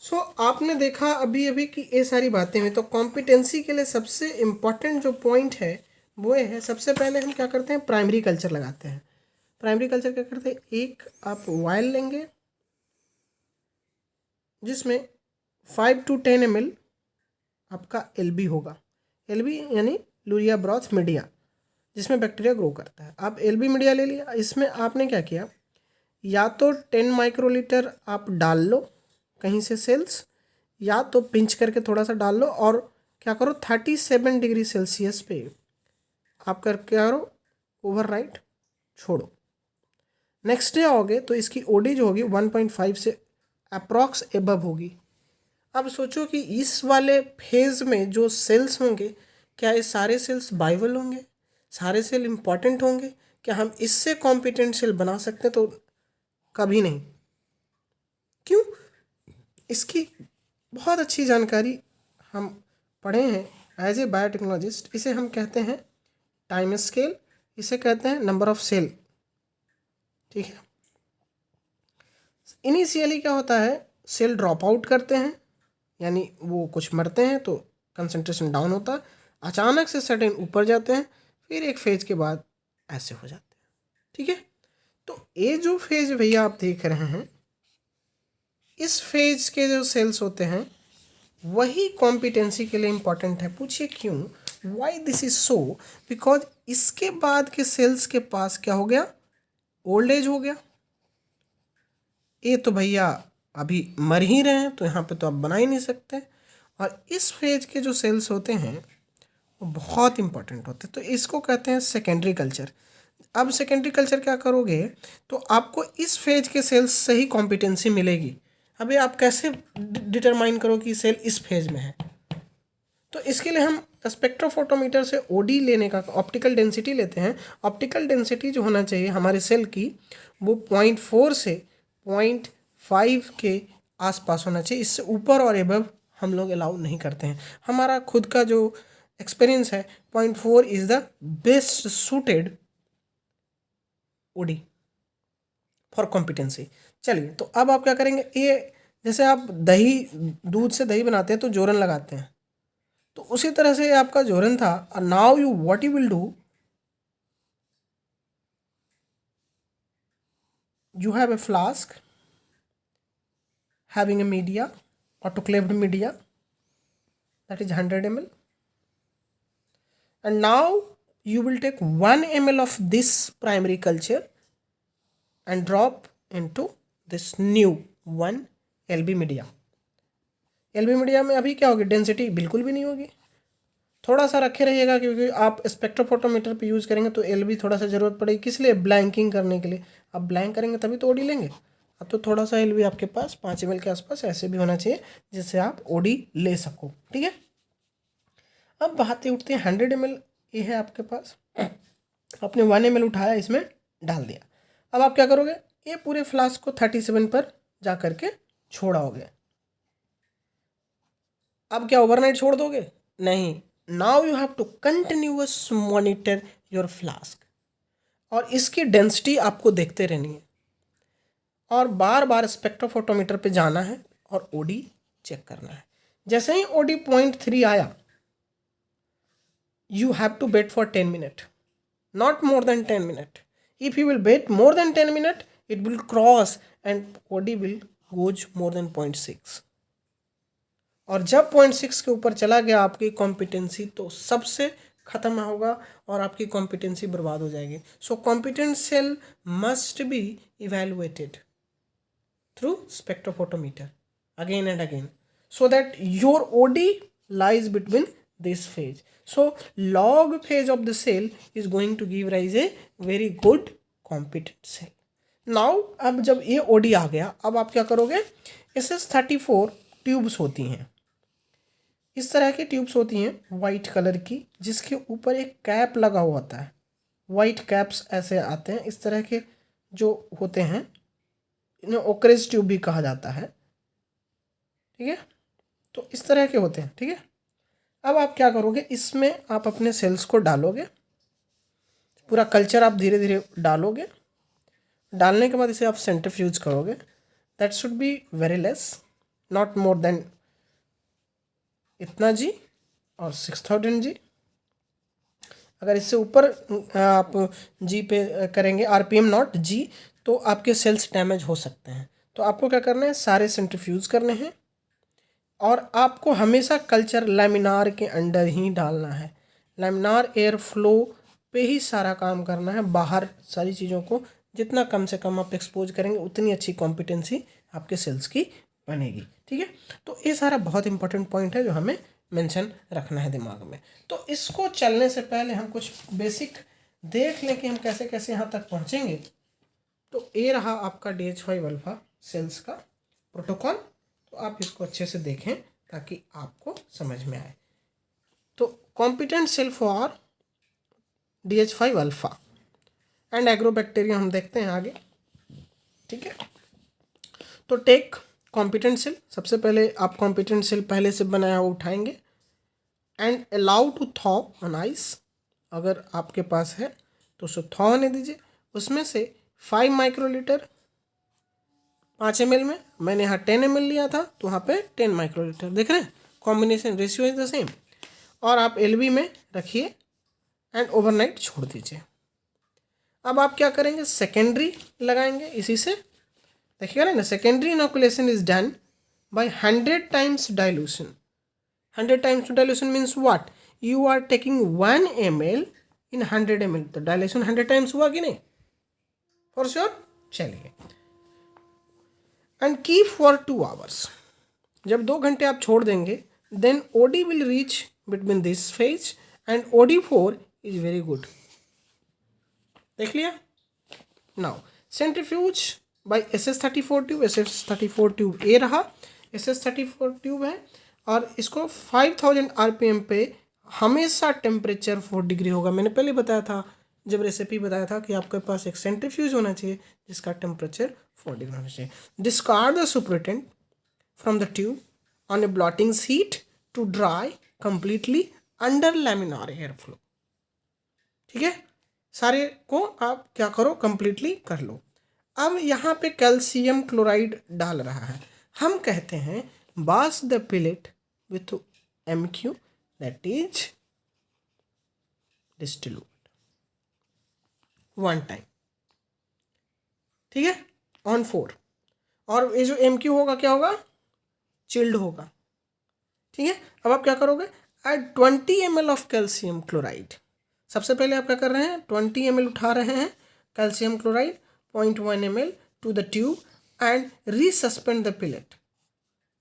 सो आपने देखा अभी अभी कि ये सारी बातें हुई। तो कॉम्पिटेंसी के लिए सबसे इम्पॉर्टेंट जो पॉइंट है वो ये है, सबसे पहले हम क्या करते हैं, प्राइमरी कल्चर लगाते हैं। प्राइमरी कल्चर क्या करते हैं, एक आप वायल लेंगे जिसमें 5 to 10 ml आपका एलबी होगा। एलबी यानी लूरिया ब्रॉथ मीडिया, जिसमें बैक्टीरिया ग्रो करता है। आप एलबी मीडिया ले लिया, इसमें आपने क्या किया, या तो 10 माइक्रोलीटर आप डाल लो कहीं से सेल्स, या तो पिंच करके थोड़ा सा डाल लो और क्या करो 37 डिग्री सेल्सियस पे आप कर क्या करो, ओवरनाइट छोड़ो। नेक्स्ट डे आओगे तो इसकी ओडी जो होगी 1.5 से अप्रॉक्स एबव होगी। अब सोचो कि इस वाले फेज में जो सेल्स होंगे, क्या ये सारे सेल्स बाइवल होंगे, सारे सेल इंपॉर्टेंट होंगे, क्या हम इससे कॉम्पिटेंट सेल बना सकते हैं? तो कभी नहीं। क्यों? इसकी बहुत अच्छी जानकारी हम पढ़े हैं एज ए बायोटेक्नोलॉजिस्ट। इसे हम कहते हैं टाइम स्केल, इसे कहते हैं नंबर ऑफ सेल। ठीक है। इनिशियली क्या होता है, सेल ड्रॉप आउट करते हैं, यानी वो कुछ मरते हैं तो कंसंट्रेशन डाउन होता है, अचानक से सडन ऊपर जाते हैं, फिर एक फेज के बाद ऐसे हो जाते हैं। ठीक है। तो ये जो फेज भैया आप देख रहे हैं, इस फेज के जो सेल्स होते हैं वही कॉम्पिटेंसी के लिए इम्पॉर्टेंट है। पूछिए क्यों, why this is so? Because इसके बाद के सेल्स के पास क्या हो गया, ओल्ड एज हो गया। ये तो भैया अभी मर ही रहे हैं, तो यहाँ पे तो आप बना ही नहीं सकते। और इस फेज के जो सेल्स होते हैं वो बहुत इंपॉर्टेंट होते हैं, तो इसको कहते हैं सेकेंडरी कल्चर। अब सेकेंडरी कल्चर क्या करोगे, तो आपको इस फेज के सेल्स से ही कॉम्पिटेंसी मिलेगी। अभी आप कैसे डिटरमाइन करो कि सेल इस फेज में है? तो इसके लिए हम स्पेक्ट्रोफोटोमीटर से ओडी लेने का, ऑप्टिकल डेंसिटी लेते हैं। ऑप्टिकल डेंसिटी जो होना चाहिए हमारे सेल की, वो 0.4 से 0.5 के आसपास होना चाहिए। इससे ऊपर और एबव हम लोग अलाउ नहीं करते हैं। हमारा खुद का जो एक्सपीरियंस है, 0.4 is the best suited OD for competency. चलिए, तो अब आप क्या करेंगे, ये जैसे आप दही, दूध से दही बनाते हैं तो जोरन लगाते हैं, तो उसी तरह से आपका जोरन था। Now you what you will do, you have a flask having a media, autoclaved media, that is 100 ml, and now you will take 1 ml of this primary culture and drop into this new 1 LB media। LB media में अभी क्या होगी, density बिल्कुल भी नहीं होगी, थोड़ा सा रखे रहिएगा, क्योंकि आप स्पेक्ट्रोफोटोमीटर पे यूज़ करेंगे तो LB थोड़ा सा ज़रूरत पड़ेगी। किस लिए? ब्लैंकिंग करने के लिए। आप ब्लैंक करेंगे तभी तो ओडी लेंगे। अब तो थोड़ा सा LB आपके पास 5 ml के आसपास ऐसे भी होना चाहिए जिससे आप ओडी ले सको। ठीक है। अब बातें उठती हैं 100 ml, ये है आपके पास, आपने 1 ml उठाया, इसमें डाल दिया। अब आप क्या करोगे, ये पूरे फ्लास्क को 37 पर जा करके छोड़ाओगे। अब क्या ओवरनाइट छोड़ दोगे? नहीं। Now you have to continuous monitor your flask, और इसकी डेंसिटी आपको देखते रहनी है, और बार बार स्पेक्ट्रोफोटोमीटर पे जाना है और ओडी चेक करना है। जैसे ही ओडी 0.3 आया, you have to wait for 10 minutes, not more than 10 minutes. If you will wait more than 10 minutes, it will cross and OD will goes more than 0.6, और जब 0.6 के ऊपर चला गया आपकी कॉम्पिटेंसी, तो सबसे खत्म होगा और आपकी कॉम्पिटेंसी बर्बाद हो जाएगी। So competent cell must be evaluated through spectrophotometer again and again, so that your OD lies between this phase. So log phase of the cell is going to give rise a very good competent cell. Now अब जब ये OD आ गया, अब आप क्या करोगे, SS34 tubes होती हैं, इस तरह की ट्यूब्स होती हैं वाइट कलर की, जिसके ऊपर एक कैप लगा हुआ होता है। वाइट कैप्स ऐसे आते हैं, इस तरह के जो होते हैं, इन्हें ओकरेज ट्यूब भी कहा जाता है। ठीक है। तो इस तरह के होते हैं। ठीक है। अब आप क्या करोगे, इसमें आप अपने सेल्स को डालोगे, पूरा कल्चर आप धीरे धीरे डालोगे। डालने के बाद इसे आप सेंट्रीफ्यूज करोगे, that should be very less, not more than इतना जी और 6000 जी। अगर इससे ऊपर आप जी पे करेंगे, आरपीएम नॉट जी, तो आपके सेल्स डैमेज हो सकते हैं। तो आपको क्या करना है, सारे सेंट्रीफ्यूज करने हैं और आपको हमेशा कल्चर लैमिनार के अंडर ही डालना है। लैमिनार एयर फ्लो पे ही सारा काम करना है। बाहर सारी चीज़ों को जितना कम से कम आप एक्सपोज करेंगे उतनी अच्छी कॉम्पिटेंसी आपके सेल्स की बनेगी। ठीक है, तो ये सारा बहुत इंपॉर्टेंट पॉइंट है जो हमें मेंशन रखना है दिमाग में। तो इसको चलने से पहले हम कुछ बेसिक देख लें कि हम कैसे कैसे यहाँ तक पहुँचेंगे। तो ये रहा आपका DH5 अल्फा सेल्स का प्रोटोकॉल। तो आप इसको अच्छे से देखें ताकि आपको समझ में आए। तो competent cell for DH5 alpha and agrobacteria हम देखते हैं आगे। ठीक है, तो टेक कॉम्पिटेंट सेल, सबसे पहले आप कॉम्पिटेंट सेल पहले से बनाया हुआ उठाएंगे and allow to thaw on ice. अगर आपके पास है तो उसे थॉ होने दीजिए। उसमें से 5 माइक्रोलीटर 5 ml में, मैंने यहाँ 10 ml लिया था तो वहाँ पे 10 माइक्रोलीटर, देख रहे हैं combination ratio is the same. और आप LV में रखिए एंड ओवरनाइट छोड़ दीजिए। अब आप क्या करेंगे, सेकेंडरी लगाएंगे इसी से, देखिएगा ना, secondary inoculation is done by 100 times dilution। 100 times dilution means what, you are taking 1 ml in 100 ml, तो डायलेशन 100 times हुआ कि नहीं, फॉर श्योर। चलिए, एंड कीप फॉर 2 hours। जब 2 घंटे आप छोड़ देंगे, then OD will reach between this phase and OD4 is very good. देख लिया। Now centrifuge by SS34 tube. SS34 tube ए रहा, SS34 ट्यूब है और इसको 5000 RPM पे हमेशा टेम्परेचर 4 डिग्री होगा। मैंने पहले बताया था, जब रेसिपी बताया था कि आपके पास एक सेंट्रीफ्यूज होना चाहिए जिसका टेम्परेचर 4 डिग्री होना चाहिए। Discard the supernatant from the tube on a blotting sheet to dry completely under laminar air flow. ठीक है, सारे को आप क्या करो, कंप्लीटली कर लो। अब यहाँ पे कैल्शियम क्लोराइड डाल रहा है। हम कहते हैं wash the pellet with MQ that is distilled 1 time. ठीक है, ऑन 4। और ये जो MQ होगा क्या होगा, चिल्ड होगा। ठीक है, अब आप क्या करोगे, add 20 ml of calcium chloride. सबसे पहले आप क्या कर रहे हैं, 20 ml उठा रहे हैं calcium chloride 0.1 ml to the tube and resuspend the pellet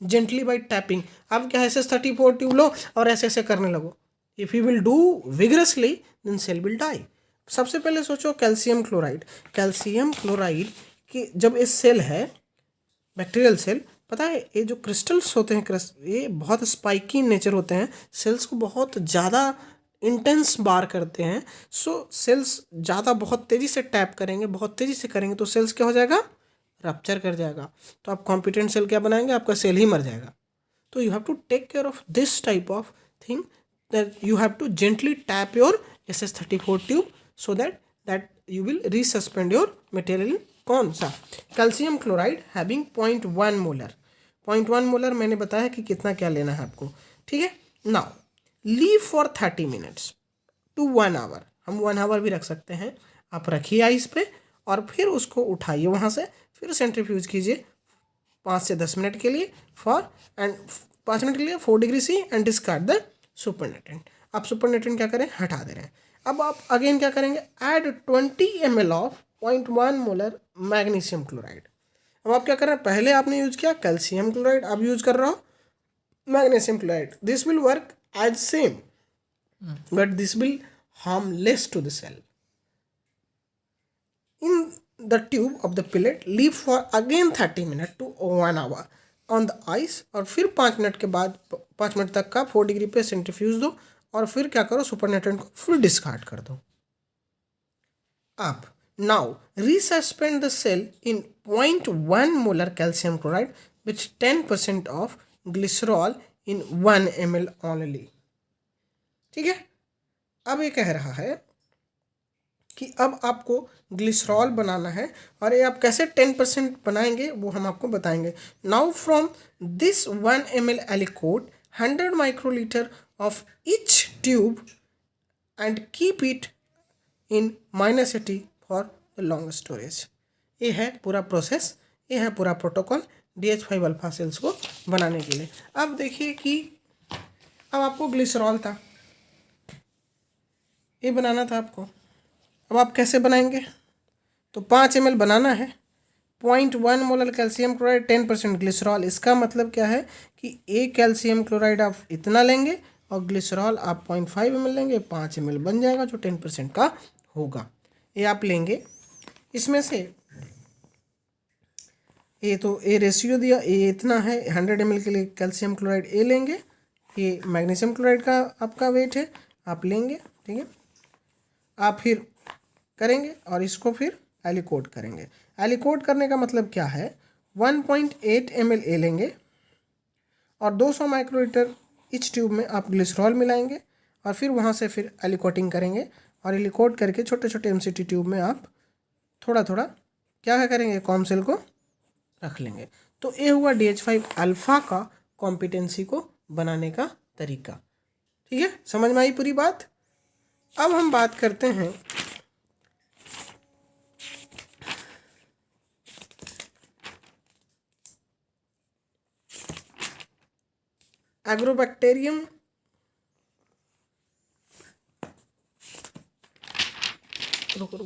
gently by tapping. अब क्या SS34 ट्यूब लो और ऐसे ऐसे करने लगो। If you will do vigorously then cell will die. सबसे पहले सोचो कैल्शियम क्लोराइड, कैल्शियम क्लोराइड की जब ये सेल है बैक्टीरियल सेल, पता है ये जो क्रिस्टल्स होते हैं, ये बहुत स्पाइकी नेचर होते हैं, सेल्स को बहुत ज़्यादा इंटेंस बार करते हैं। सो सेल्स ज़्यादा बहुत तेज़ी से टैप करेंगे, बहुत तेज़ी से करेंगे तो सेल्स क्या हो जाएगा, रप्चर कर जाएगा। तो आप कॉम्पिटेंट सेल क्या बनाएंगे, आपका सेल ही मर जाएगा। तो you have to take care of this type of thing, that you have to gently tap your SS34 tube so that you will resuspend your material. कौन सा, calcium chloride having 0.1 molar. 0.1 molar मैंने बताया कि कितना क्या लेना है आपको। ठीक है, now leave for 30 minutes to 1 hour। हम 1 hour भी रख सकते हैं। आप रखिए आइस पे और फिर उसको उठाइए वहाँ से, फिर सेंट्रीफ्यूज कीजिए 5 से 10 मिनट के लिए एंड 5 मिनट के लिए 4 degree C and discard the supernatant. आप सुपरनेटेंट क्या करें, हटा दे रहे हैं। अब आप अगेन क्या करेंगे, add 20 ml of 0.1 molar magnesium chloride. अब आप क्या कर रहे हैं, पहले आपने यूज किया कैल्शियम क्लोराइड, अब यूज कर रहा हो magnesium chloride. This will work as same but this will harm less to the cell. In the tube of the pellet leave for again 30 minutes to 1 hour on the ice और फिर 5 minute के बाद 5 minute तक का 4 degree पे centrifuge दो और फिर क्या करो, सुपरनेटेंट को फुल डिस्कार्ड कर दो। अब now resuspend the cell in 0.1 molar calcium chloride with 10% of glycerol in 1 ml only. ठीक है, अब ये कह रहा है कि अब आपको ग्लिसरॉल बनाना है, और ये आप कैसे 10% बनाएंगे वो हम आपको बताएंगे। Now from this 1 ml एलिकोट 100 microlitre of each tube and keep it in -80 for the long storage. ये है पूरा प्रोसेस, ये है पूरा प्रोटोकॉल DH5 अल्फा सेल्स को बनाने के लिए। अब देखिए कि अब आपको ग्लिसरॉल था, ये बनाना था आपको। अब आप कैसे बनाएंगे? तो 5 ml बनाना है, 0.1 मोलर कैल्शियम क्लोराइड 10% ग्लिसरॉल। इसका मतलब क्या है कि एक कैल्शियम क्लोराइड आप इतना लेंगे और ग्लिसरॉल आप 0.5 ml लेंगे, 5 ml बन जाएगा जो 10% का होगा। ये आप लेंगे, इसमें से ये तो ए रेशियो दिया, ये इतना है 100 ml के लिए कैल्शियम क्लोराइड ए लेंगे, ये मैग्नीशियम क्लोराइड का आपका वेट है, आप लेंगे, ठीक है। आप फिर करेंगे और इसको फिर एलिकोट करेंगे। एलिकोट करने का मतलब क्या है, 1.8 ml ए लेंगे और 200 माइक्रोलीटर इच ट्यूब में आप ग्लिसरॉल मिलाएंगे और फिर वहाँ से फिर एलिकोटिंग करेंगे, और एलिकोट करके छोटे छोटे MCT ट्यूब में आप थोड़ा थोड़ा क्या करेंगे, कॉम सेल को रख लेंगे। तो ये हुआ DH5 अल्फा का कॉम्पिटेंसी को बनाने का तरीका। ठीक है, समझ में आई पूरी बात। अब हम बात करते हैं एग्रोबैक्टीरियम रुको